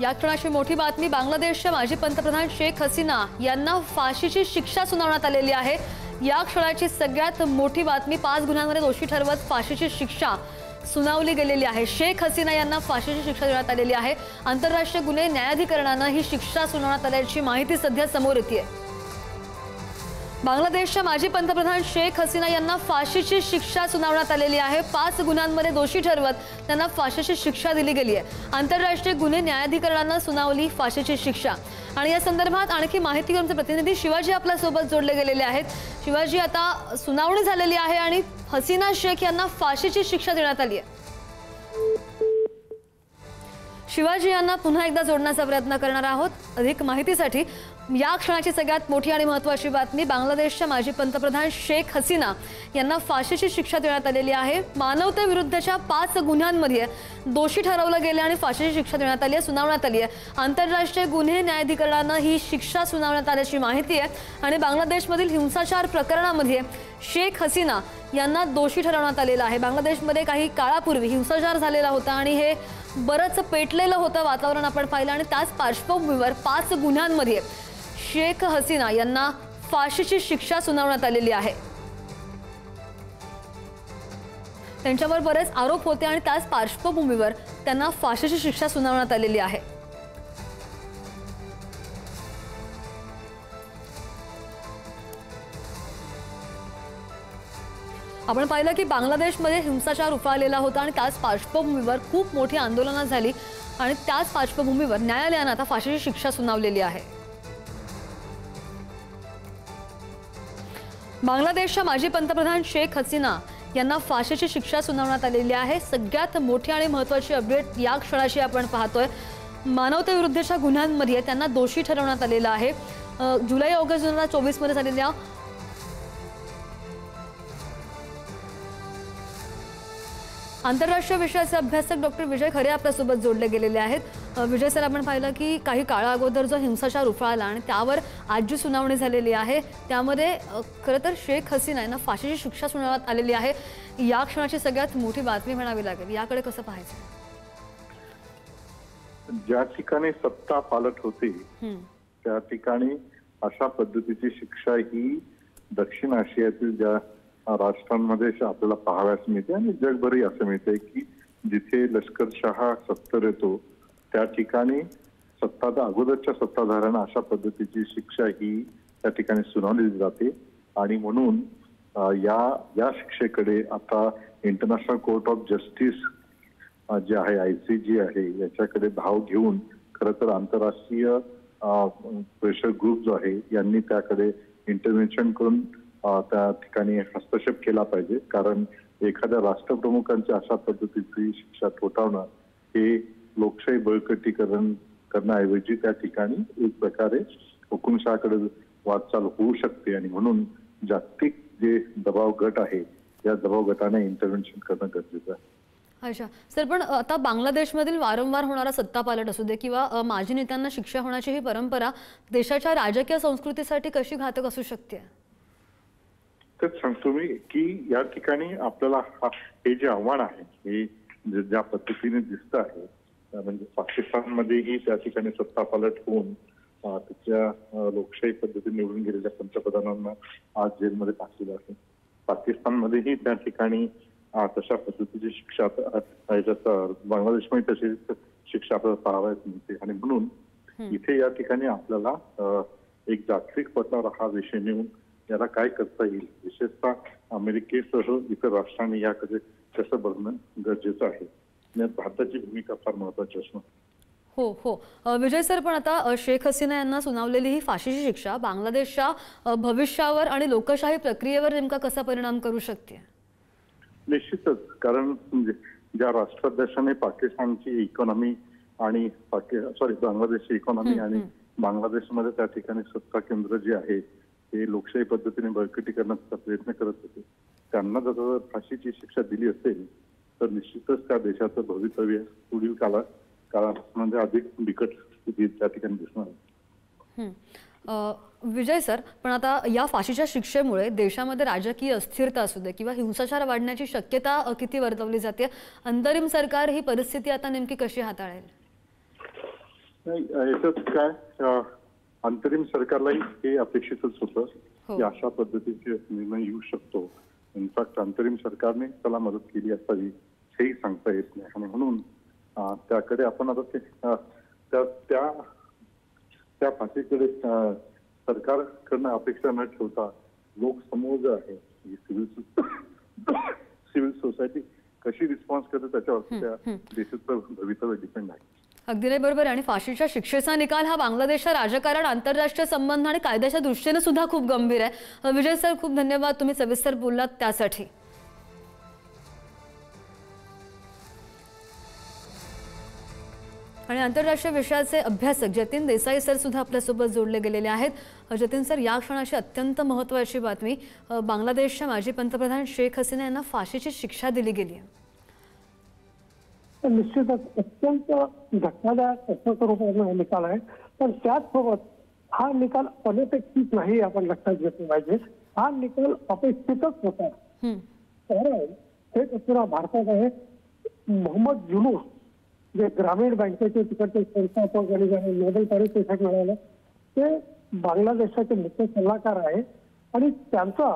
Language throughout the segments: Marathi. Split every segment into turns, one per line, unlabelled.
या क्षणाची मोठी बातमी, बांगलादेशच्या माजी पंतप्रधान शेख हसीना यांना फाशीची शिक्षा सुनावण्यात आलेली आहे। या क्षणाची सगळ्यात मोठी बातमी, 5 गुन्ह्यांमध्ये दोषी ठरवत फाशीची शिक्षा सुनावली गेलेली आहे। शेख हसीना यांना फाशीची शिक्षा देण्यात आलेली आहे। आंतरराष्ट्रीय गुन्हे न्यायाधिकरणाने ही शिक्षा सुनावण्यात आल्याची माहिती सध्या समोर येते। बांगलादेशच्या माजी पंतप्रधान शेख हसीना यांना फाशीची शिक्षा सुनावण्यात आलेली आहे। 5 गुन्ह्यांमध्ये दोषी ठरवत त्यांना फाशीची शिक्षा दिली गेली आहे। आंतरराष्ट्रीय गुन्हे न्यायाधिकरणाने सुनावली फाशीची शिक्षा। आणि या संदर्भात आणखी माहिती घेऊन प्रतिनिधी शिवाजी आपल्या सोबत जोडले गेलेले आहेत। शिवाजी, आता सुनावणी झालेली आहे आणि हसीना शेख यांना फाशीची शिक्षा देण्यात आली आहे। शिवाजी यांना पुन्हा एकदा जोडण्याचा प्रयत्न करणार आहोत अधिक माहितीसाठी। या क्षणाची सगळ्यात मोठी आणि महत्त्वाची बातमी, बांगलादेशच्या माजी पंतप्रधान शेख हसीना यांना फाशीची शिक्षा देण्यात आलेली आहे। मानवतेविरुद्धच्या 5 गुन्ह्यांमध्ये दोषी ठरवलं गेले आणि फाशीची शिक्षा देण्यात आली आहे, सुनावण्यात आली आहे। आंतरराष्ट्रीय गुन्हे न्यायाधिकरणाने ही शिक्षा सुनावण्यात आल्याची माहिती आहे। आणि बांगलादेशमधील हिंसाचार प्रकरणामध्ये शेख हसीना यांना दोषी ठरवण्यात आलेलं आहे। बांगलादेशमध्ये काही काळापूर्वी हिंसाचार झालेला होता आणि हे बरंच पेटलेलं होतं वातावरण आपण पाहिलं आणि त्याच पार्श्वभूमीवर 5 गुन्ह्यांमध्ये शेख हसीना यांना फाशीची शिक्षा सुनावण्यात आलेली आहे। त्यांच्यावर बरेच आरोप होते आणि त्याच पार्श्वभूमीवर त्यांना फाशीची शिक्षा सुनावण्यात आलेली आहे। आपण पाहिलं की बांगलादेशमध्ये हिंसाचार उफाळलेला होता आणि त्याच पार्श्वभूमीवर खूप मोठी आंदोलनं झाली आणि त्याच पार्श्वभूमीवर न्यायालयाने आता फाशीची शिक्षा सुनावलेली आहे। बांगलादेशच्या माजी पंतप्रधान शेख हसीना यांना फाशीची शिक्षा सुनावण्यात आलेली आहे। सगळ्यात मोठी आणि महत्त्वाची अपडेट या क्षणाची आपण पाहतोय। मानवतेविरुद्धच्या गुन्ह्यांमध्ये त्यांना दोषी ठरवण्यात आलेलं आहे। जुलै-ऑगस्ट 2024 मध्ये झालेल्या आंतरराष्ट्रीय विषयाचे अभ्यासक डॉक्टर विजय खरे आपल्यासोबत जोडले गेलेले आहेत। विजय सर, आपण पाहिलं की काही काळा अगोदर जो हिंसाचार उफाळला आणि त्यावर आज जी सुनावणी झालेली आहे त्यामध्ये खरं तर शेख हसीना यांना फाशीची शिक्षा सुनावण्यात आलेली आहे। या क्षणाची सगळ्यात मोठी बातमी म्हणावी लागेल, याकडे कसं पाहायचं?
ज्या ठिकाणी सत्ता पालट होते त्या ठिकाणी अशा पद्धतीची शिक्षा ही दक्षिण आशियातील ज्या राष्ट्रांमध्ये आपल्याला पाहाव्यास मिळते आणि जगभरही असं मिळतंय की जिथे लष्करशाह सत्तेवर येतो त्या ठिकाणी अगोदरच्या सत्ताधाऱ्यांना अशा पद्धतीची शिक्षा ही त्या ठिकाणी सुनावली जाते। आणि म्हणून या शिक्षेकडे आता international court of justice J आहे, ICJ आहे, याच्याकडे धाव घेऊन खरं तर आंतरराष्ट्रीय प्रेशर ग्रुप जो आहे यांनी त्याकडे इंटरव्हेन्शन करून त्या ठिकाणी हस्तक्षेप केला पाहिजे। कारण एखाद्या राष्ट्रप्रमुखांच्या अशा पद्धतीची शिक्षा ठोठावणं हे लोकशाही बळकटीकरण करण्याऐवजी त्या ठिकाणी एक प्रकारे हुकुमशहाकडे वाटचाल होऊ शकते। आणि म्हणून जागतिक जे दबाव गट आहे या दबाव गटाने इंटरव्हेन्शन करणं गरजेचं आहे।
अच्छा सर, पण आता बांगलादेशमधील वारंवार होणारा सत्तापालट असू दे किंवा माजी नेत्यांना शिक्षा होण्याची ही परंपरा देशाच्या राजकीय संस्कृतीसाठी कशी घातक असू शकते?
तेच सांगतो मी की या ठिकाणी आपल्याला हे जे आव्हान आहे हे ज्या पद्धतीने दिसत आहे, म्हणजे पाकिस्तानमध्येही त्या ठिकाणी सत्तापालट होऊन त्याच्या लोकशाही पद्धतीने निवडून गेलेल्या पंतप्रधानांना आज जेलमध्ये टाकलेलं आहे। पाकिस्तानमध्येही त्या ठिकाणी तशा पद्धतीची शिक्षा बांगलादेशमध्ये तशी शिक्षा आपल्याला पाहावयास मिळते। आणि म्हणून इथे या ठिकाणी आपल्याला एक जागतिक पटलावर हा विषय नेऊन याला काय करता येईल, विशेषतः अमेरिकेसह इतर राष्ट्रांनी याकडे कसं बघणं गरजेचं आहे। यात भारताची भूमिका फार महत्वाची असणार।
हो हो विजय सर, पण आता शेख हसीना यांना सुनावलेली ही फाशीची शिक्षा बांगलादेशच्या भविष्यावर आणि लोकशाही प्रक्रियेवर नेमका कसा परिणाम करू शकते?
निश्चितच, कारण ज्या राष्ट्राध्यक्षाने पाकिस्तानची इकॉनॉमी आणि बांगलादेशची इकॉनॉमी आणि बांगलादेशमध्ये त्या ठिकाणी सत्ता केंद्र जे आहे ते लोकशाही पद्धतीने बळकटी करण्याचा प्रयत्न करत होते, त्यांना जर फाशीची शिक्षा दिली असेल तर निश्चितच त्या देशाचं भवितव्य पुढील काळामध्ये अधिक बिकट स्थिती त्या ठिकाणी दिसणार आहे।
विजय सर, पण आता या फाशीच्या शिक्षेमुळे देशामध्ये राजकीय अस्थिरता असू दे किंवा हिंसाचार वाढण्याची शक्यता किती वर्तवली जाते? अंतरिम सरकार ही परिस्थिती आता नेमकी कशी हाताळेल?
नाही, याच्यात काय अंतरिम सरकारलाही हे अपेक्षितच होतं की अशा पद्धतीचे निर्णय येऊ शकतो. इनफॅक्ट अंतरिम सरकारने त्याला मदत केली असावी हेही सांगता येत नाही आणि म्हणून त्याकडे आपण आता त्या फाशीकडे सरकारकडनं अपेक्षा न ठेवता लोकसमूह जो आहे सिव्हिल सोसायटी कशी रिस्पॉन्स करते त्याच्यावर त्या देशाचं भवितव्य डिपेंड आहे.
अगदी नाही, बरोबर. आणि फाशीच्या शिक्षेचा निकाल हा बांगलादेशच्या राजकारण, आंतरराष्ट्रीय संबंध आणि कायद्याच्या दृष्टीने सुद्धा खूप गंभीर आहे. विजय सर, खूप धन्यवाद, तुम्ही सविस्तर बोललात त्यासाठी. आणि आंतरराष्ट्रीय विषयाचे अभ्यासक जतीन देसाई सर सुद्धा आपल्यासोबत जोडले गेलेले आहेत. जतीन सर, या क्षणाची अत्यंत महत्त्वाची बातमी, बांगलादेशच्या माजी पंतप्रधान शेख हसीना यांना फाशीची शिक्षा दिली गेली आहे.
निश्चितच अत्यंत धक्कादायक स्वरूपाचा निकाल आहे. पण त्याचसोबत हा निकाल अनपेक्षित नाही, आपण लक्षात घेतलं पाहिजे. हा निकाल अपेक्षितच होता. कारण शेख हसीना भारतात आहे. मोहम्मद युनूस जे ग्रामीण बँकेचे तिकडचे संस्थापक आणि नोबेल पारितोषिक मिळालं ते बांगलादेशाचे मुख्य सल्लागार आहे आणि त्यांचा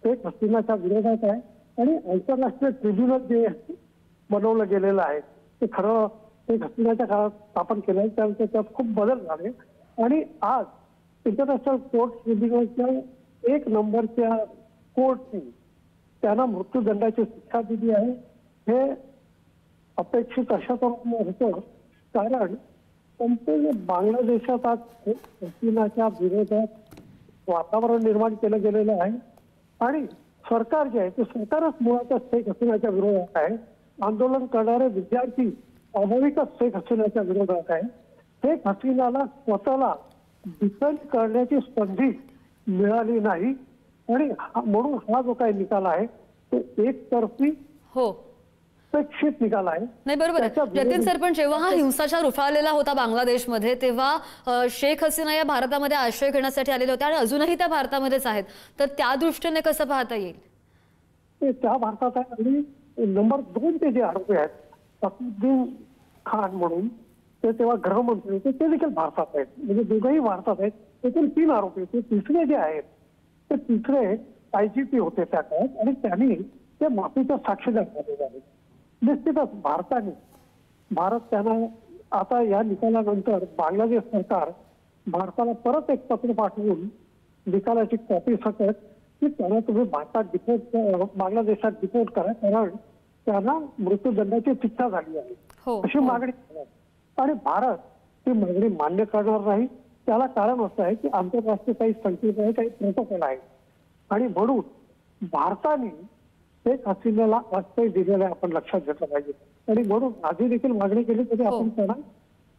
शेख हसीनाच्या विरोधात आहे. आणि आंतरराष्ट्रीय ट्रिब्युनल जे बनवलं गेलेलं आहे ते खरं शेख हसीनाच्या काळात स्थापन केलं आहे. त्यानंतर त्यात खूप बदल झाले आणि आज इंटरनॅशनल कोर्ट ट्रिब्युनलच्या 1 नंबरच्या कोर्टने त्यांना मृत्यूदंडाची शिक्षा दिली आहे. हे अपेक्षित अशा स्वरूपात होतं कारण संपूर्ण बांगलादेशात आज हसीनाच्या विरोधात वातावरण निर्माण केलं गेलेलं आहे आणि सरकार जे आहे ते सरकारच मुळातच शेख हसीनाच्या विरोधात आहे. आंदोलन करणारे विद्यार्थी स्वाभाविकच शेख हसीनाच्या विरोधात आहे. शेख हसीनाला स्वतःला डिफेंड करण्याची संधी मिळाली नाही आणि म्हणून हा जो काही निकाल आहे तो एकतर्फी अपेक्षित निकाल आहे.
नाही, बरोबर. जतीन सर, पण जेव्हा हा हिंसाचार उफाळलेला होता बांगलादेशमध्ये तेव्हा शेख हसीना या भारतामध्ये आश्रय घेण्यासाठी आलेले होते आणि अजूनही त्या भारतामध्येच आहेत. तर त्या दृष्टीने कसं पाहता येईल?
ते त्या भारतात आहे आणि नंबर 2 ते जे आरोपी आहेत सफीउद्दीन खान म्हणून ते तेव्हा गृहमंत्री होते ते देखील भारतात आहेत. म्हणजे दोघंही भारतात आहेत. एकूण 3 आरोपी होते. तिसरे जे आहेत ते तिसरे IGP होते त्या काळात आणि त्यांनी ते माफीच्या साक्षीदार झाले. निश्चितच भारत त्यांना आता या निकालानंतर बांगलादेश सरकार भारताला परत एक पत्र पाठवून निकालाची कॉपी सकट की त्यांना तुम्ही बांगलादेशात डिपोर्ट करा कारण त्यांना मृत्यूदंडाची शिक्षा झाली आहे अशी मागणी करणार आणि भारत ती मागणी मान्य करणार नाही. त्याला कारण असं आहे की आंतरराष्ट्रीय काही संकेत आहे, काही प्रोटोकॉल आहे आणि म्हणून भारताने शेख हसीनाला आश्रय दिलेला आपण लक्षात घेतलं पाहिजे आणि म्हणून आधी देखील मागणी केली तरी आपण त्यांना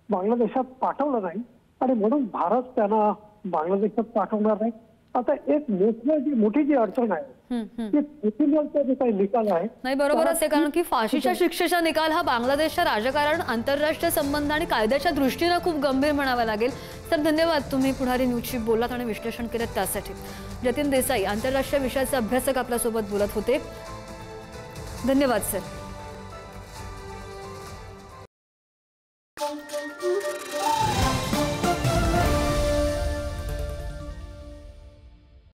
बांगलादेशात पाठवलं नाही आणि म्हणून भारत त्यांना बांगलादेशात पाठवणार नाही. आता एक मोठी जी अडचण आहे की ट्रिब्युनलचा जो काही निकाल आहे.
नाही, बरोबर आहे. कारण की फाशीच्या शिक्षेचा निकाल हा बांगलादेशच्या राजकारण, आंतरराष्ट्रीय संबंध आणि कायद्याच्या दृष्टीने खूप गंभीर म्हणावा लागेल. तर धन्यवाद, तुम्ही पुढारी न्यूजशी बोललात आणि विश्लेषण केलं त्यासाठी. जतीन देसाई आंतरराष्ट्रीय विषयाचे अभ्यासक आपल्यासोबत बोलत होते. धन्यवाद सर.